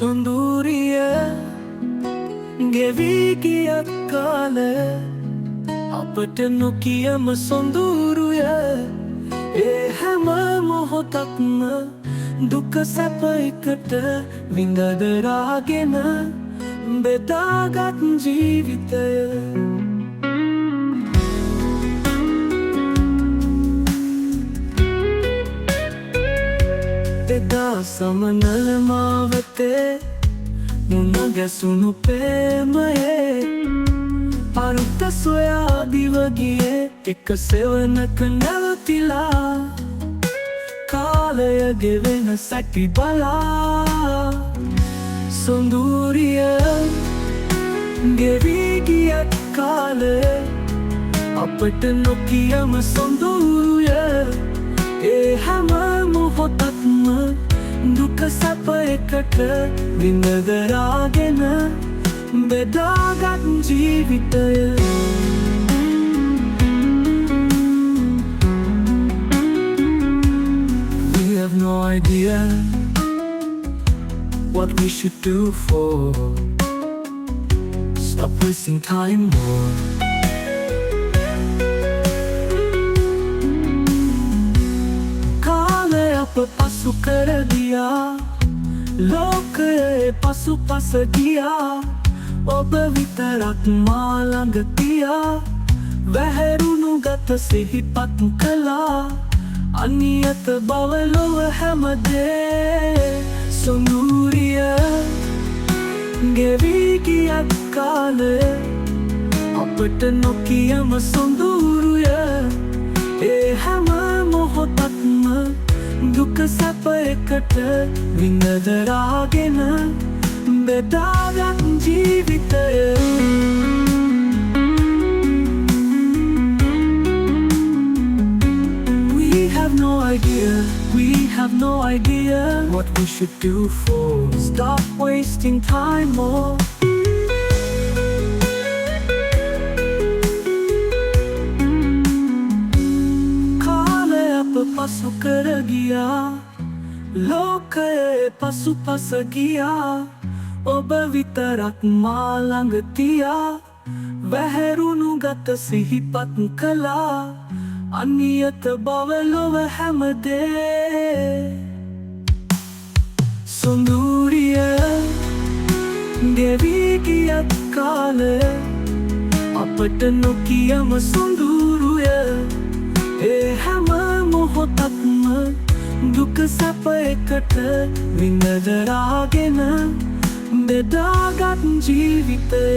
සොඳුරිය ගෙවී ගියත් කාලය අපට නොකියම සොඳුරුය ඒ හැම මොහොතක්ම දුක සැප එකට විඳදරාගෙන බෙදාගත් ජීවිතය එදා සමනල මාවතේ මුණ ගැසුණු ප්‍රේමයේ අරුත සොයා දිව ගියේ එක සෙවණක නැවතිලා කාලය ගෙවෙන සැටි බලා සොඳුරිය ගෙවී ගියත් කාලය අපට නොකියම සොඳුරුය ඒ හැම මොහොතක්ම දුක සැප එකට විඳදරාගෙන බෙදාගත් ජීවිතය We have no idea what we should do for stop wasting time more පසු කර ගියා ලෝකයේ පසු පස ගියා ඔබ විතරක් මා ළඟ තියා වැහැරුණු ගත සිහිපත් කළා අනියත බව ලොව හැමදේ සොඳුරිය ගෙවී ගියත් කාලය අපට නොකියම සොඳුරුය ඒ හැම මොහොතක්ම දුක සැප එකට විඳදරාගෙන බෙදාගත් ජීවිතය We have no idea what we should do for stop wasting time more පසු කර ගියා ලෝකයේ පසු පස ගියා ඔබ විතරක් මා ළඟ තියා වැහැරුණු ගත සිහිපත් කළා අනියත බව ලොව හැමදේ සොඳුරිය ගෙවී ගියත් කාලය අපට නොකියම සොඳුරුය ඒ හැම මොහොතක්ම දුක සැප එකට විඳදරාගෙන බෙදාගත් ජීවිතය